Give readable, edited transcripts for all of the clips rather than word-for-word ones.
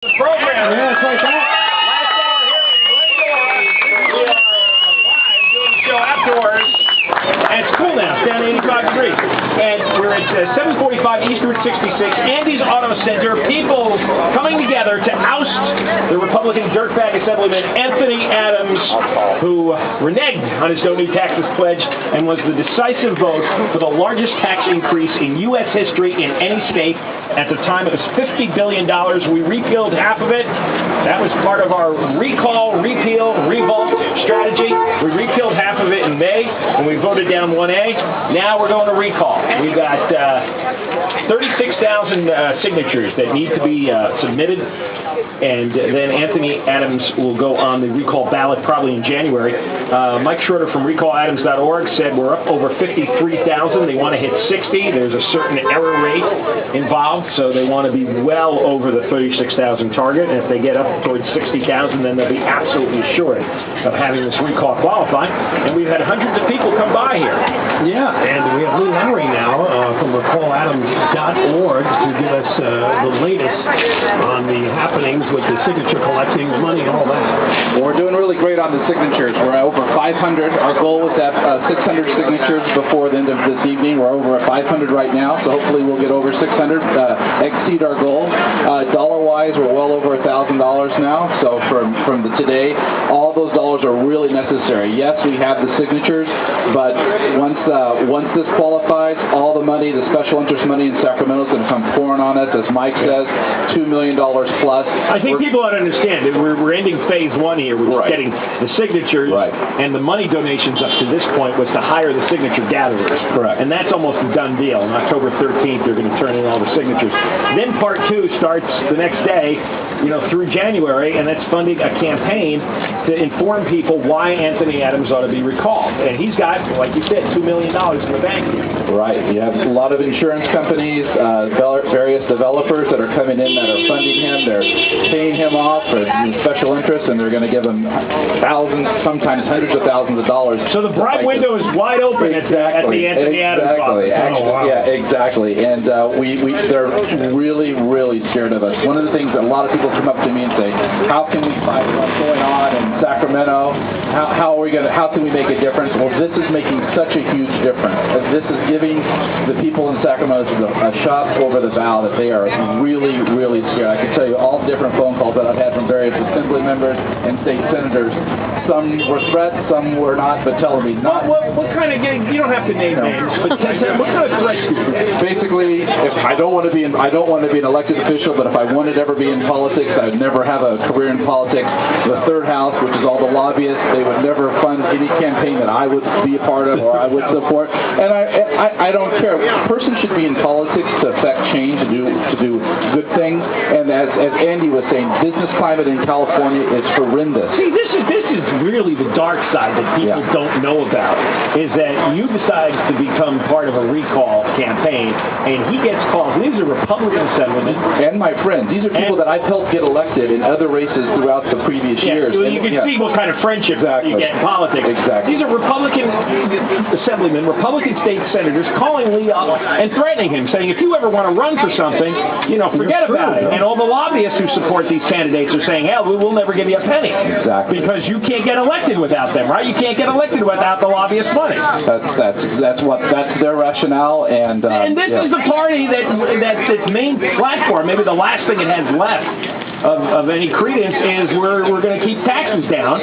The program. Yeah, it's like that. Last hour here in Glendora. We are live doing the show afterwards. And it's cool now. It's down to 85 degrees. And we're at 745 East Route 66, Andy's Auto Center. People coming together to oust the Republican dirtbag Assemblyman Anthony Adams, who reneged on his Don't Need Taxes pledge and was the decisive vote for the largest tax increase in U.S. history in any state. At the time, it was $50 billion. We repealed half of it. That was part of our recall, repeal, revolt strategy. We repealed half of it in May, and we voted down 1A. Now we're going to recall. We've got 36,000 signatures that need to be submitted, and then Anthony Adams will go on the recall ballot probably in January. Mike Schroeder from recalladams.org said we're up over 53,000. They want to hit 60. There's a certain error rate involved, so they want to be well over the 36,000 target. And if they get up towards 60,000, then they'll be absolutely assured of having this recall qualify. And we've had hundreds of people come by here. Yeah, and we have Lowrey now from recalladams.org to give us the latest on the happenings with the signature collecting, money, and all that. Well, we're doing really great on the signatures. We're at over 500. Our goal was to have 600 signatures before the end of this evening. We're over at 500 right now, so hopefully we'll get over 600, exceed our goal. Dollar-wise, we're well over $1,000 now. So from today, all those dollars are really necessary. Yes, we have the signatures, but once this qualifies, all the money, the special interest money in Sacramento is going to come pouring on us. As Mike says, $2 million plus. I think people ought to understand that we're ending phase one here. We're just getting the signatures, and the money donations up to this point was to hire the signature gatherers. Correct. And that's almost a done deal. On October 13th, they're going to turn in all the signatures. Then part two starts the next day, through January, and that's funding a campaign to inform people why Anthony Adams ought to be recalled. And he's got, like you said, $2 million in the bank here. Right. You have a lot of insurance companies, various developers that are coming in that are funding him. They're paying him off for special interest, and they're going to give him thousands, sometimes hundreds of thousands of dollars. So the bribe window is wide open at the Anthony Adams office. Yeah, exactly. And they're really, really scared of us. One of the things that a lot of people come up to me and say, how can we fight what's going on in Sacramento? How can we make a difference? Well, this is making such a huge difference. This is giving the people in Sacramento a shot over the bow that they are really, really scared. I can tell you all different phone calls that I've had from various assembly members and state senators. Some were threats, some were not, but telling me not. What kind of you don't have to name names, but what kind of threats do you get? Basically, if I don't want to be an elected official, but if I wanted to ever be in politics, I would never have a career in politics. The third house, which is all the lobbyists, they would never fund any campaign that I would be a part of or I would support. And I don't care. A person should be in politics to affect change, to do good things. And as Andy was saying, business climate in California is horrendous. See, this is really the dark side that people don't know about, is that you decide to become part of a recall campaign, and he gets calls. These are Republican assemblymen. And my friends. These are people that I've helped get elected in other races throughout the previous years. Well, you can see what kind of friendship you get in politics. Exactly. These are Republican assemblymen, Republican state senators calling Lee up and threatening him, saying, if you ever want to run for something, forget about it. And all the lobbyists who support these candidates are saying, hell, we'll never give you a penny. Exactly. Because you can't get elected without them, right? You can't get elected without the lobbyist money. That's their rationale. And this is the party that's its main platform, maybe the last thing it has left of any credence, is we're going to keep taxes down.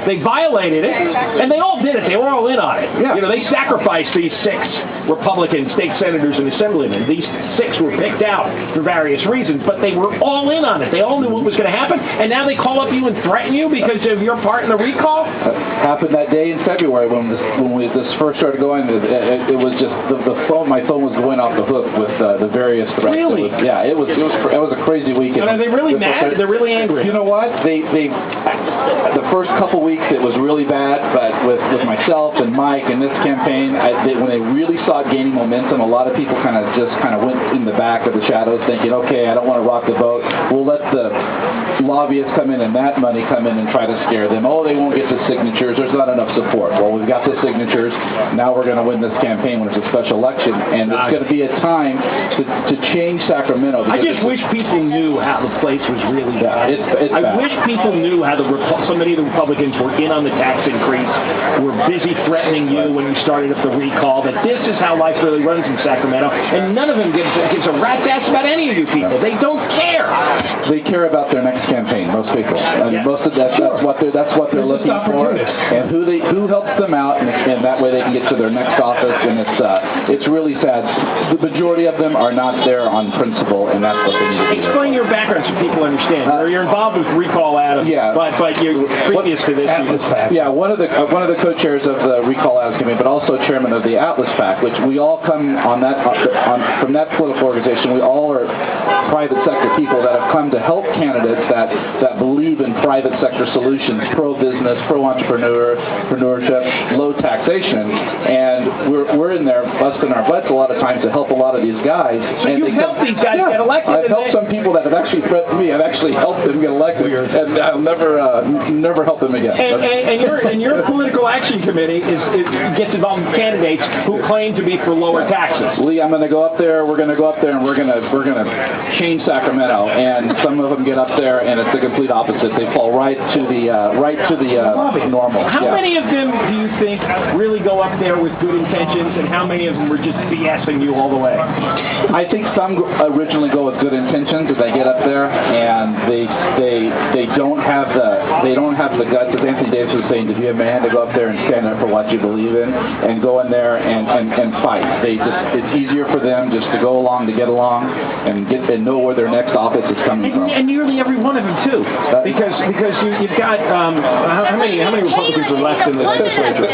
They violated it, and they all did it. They were all in on it. Yeah. They sacrificed these 6 Republican state senators and assemblymen. These 6 were picked out for various reasons, but they were all in on it. They all knew what was going to happen, and now they call up you and threaten you because of your part in the recall? Happened that day in February when this first started going. It was just my phone was going off the hook with the various threats. Really? It was a crazy weekend. And are they really mad? They're really angry. You know what? The first couple weeks it was really bad, but with myself and Mike and this campaign, when they really saw it gaining momentum, a lot of people kind of went in the back of the shadows thinking, okay, I don't want to rock the boat. We'll let the lobbyists come in and that money come in and try to scare them. Oh, they won't get the signatures. There's not enough support. Well, we've got the signatures. Now we're going to win this campaign when it's a special election, and it's going to be a time to change Sacramento. I just wish people knew how the place was really bad. It's I bad. wish people knew how so many of the Republicans were in on the tax increase, were busy threatening you when you started up the recall, that this is how life really runs in Sacramento, and none of them gives a rat's ass about any of you people. They don't care. They care about their next campaign, most people. And most of that's what they're looking for, and who helps them out, and that way they can get to their next office. And it's really sad. The majority of them are not there on principle, and that's what they need to do. Explain your background so people understand. You're involved with Recall Adams, but you're previous to this. One of the co-chairs of the Recall Adams Committee, but also chairman of the Atlas PAC, which we all come on that from that political organization. We all are private sector people that have come to help candidates that believe in private sector solutions, pro-business, pro-entrepreneurship, low taxation, and we're in there busting our butts a lot of times to help a lot of these guys. So you've helped these guys get elected. I've helped some people that have actually threatened me. I've actually helped them get elected, and I'll never help them again. And your political action committee gets involved in candidates who claim to be for lower taxes. Lee, I'm going to go up there. We're going to go up there, and we're going to change Sacramento. And some of them get up there, and it's the complete opposite. They fall right to the normal. How many of them do you think really go up there with good intentions, and how many of them are just BSing you all the way? I think some originally go with good intentions, but they get up there and they don't have the guts, as Anthony Davis was saying, to be a man to go up there and stand up for what you believe in and go in there and fight. It's easier for them just to go along to get along and know where their next office is coming from. And nearly every one of them too, because you've got how many Republicans are left in the legislature?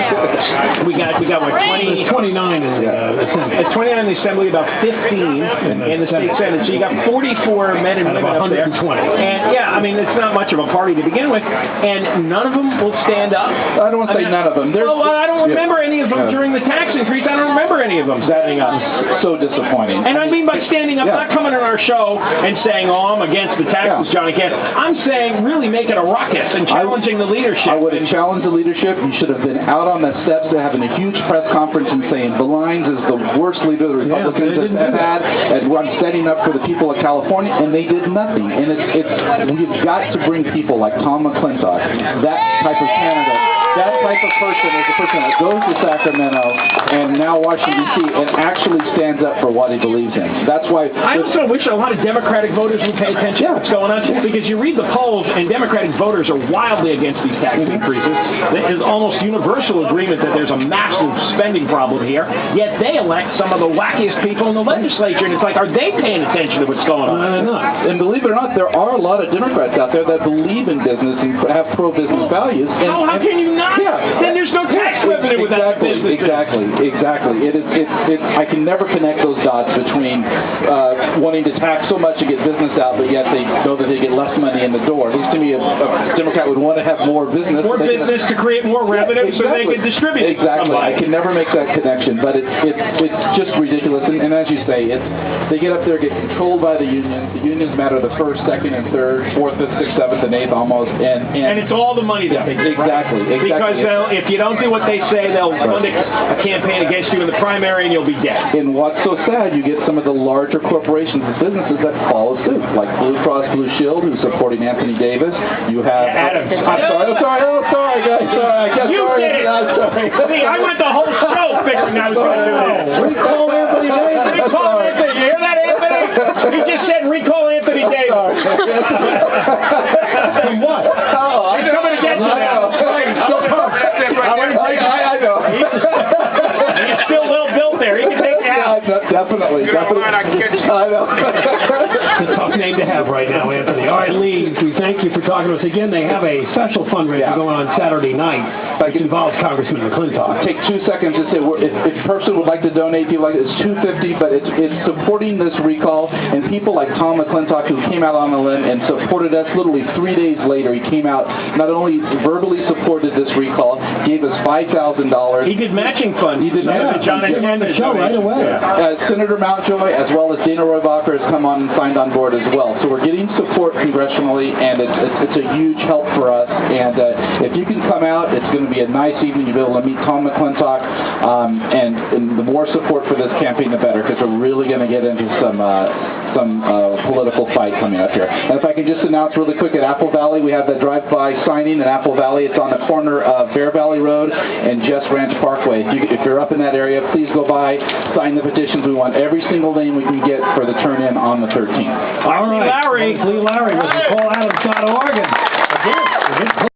We got what, 20? 29 in the Assembly. It's 29 in the Assembly, about 15 in the state Senate. So you got 44 men and women up there. 120. And I mean, it's not much of a party to begin with, and none of them will stand up. I don't want to say none of them. I don't remember any of them during the tax increase. I don't remember any of them standing up. So disappointing. And I mean by standing up, not coming on our show and saying, "Oh, I'm against the taxes, Johnny Can." I'm saying really making a ruckus and challenging the leadership. I would have challenged the leadership. You should have been out on the steps and having a huge press conference and saying, "Belines is the worst leader the Republicans have had, and I'm standing up for the people of California," and they did nothing. And we've got to bring people like Tom McClintock, that type of candidate, that type of person is the person that goes to Sacramento and now Washington, D.C. and actually stands up for what he believes in. That's why I also wish a lot of Democratic voters would pay attention to what's going on, because you read the polls and Democratic voters are wildly against these tax increases. There's almost universal agreement that there's a massive spending problem here, yet they elect some of the wackiest people in the legislature, and it's like, are they paying attention to what's going on? And believe it or not, there are a lot of Democrats out there that believe in business and have pro-business values. How can you not? Then there's no tax revenue without the business. Exactly. I can never connect those dots between wanting to tax so much to get business out, but yet they know that they get less money in the door. At least to me, a Democrat would want to have more business. More business to create more revenue so they can distribute it. Exactly. I can never make that connection, but it's just ridiculous. And as you say, they get up there, get controlled by the unions. The unions matter the first, second, and third, fourth, fifth, sixth, seventh, and eighth almost. And it's all the money that they get. Exactly. Because if you don't do what they say, they'll fund a campaign against you in the primary and you'll be dead. And what's so sad, you get some of the larger corporations and businesses that follow suit, like Blue Cross Blue Shield, who's supporting Anthony Davis. You have Adams. I'm sorry, guys. You did it. See, I went the whole show figuring I was going to do this. Recall Anthony Davis. Recall Anthony. You hear that, Anthony? He just said recall Anthony Davis. From what? He's coming to get you now. I know. He's still well built there. He can take you out. Definitely. I know. It's a tough name to have right now, Anthony. All right, Lee, we thank you for talking to us again. They have a special fundraiser going on Saturday night, which involves Congressman McClintock. Take 2 seconds to say, if a person would like to donate, it's $250, but it's supporting this recall, and people like Tom McClintock, who came out on a limb and supported us literally 3 days later. He came out, not only verbally supported this recall, gave us $5,000. He did matching funds. He did John and show right away. Senator Mountjoy, as well as Dana Rohrabacher, has come on and signed on on board as well. So we're getting support congressionally, and it's a huge help for us. And if you can come out, it's going to be a nice evening. You'll be able to meet Tom McClintock, and the more support for this campaign, the better, because we're really going to get into some political fight coming up here. And if I can just announce really quick, at Apple Valley, we have the drive-by signing at Apple Valley. It's on the corner of Bear Valley Road and Jess Ranch Parkway. If you're up in that area, please go by, sign the petitions. We want every single name we can get for the turn-in on the 13th. All right. Lowrey. Lee Lowrey with the calladams.org. Again,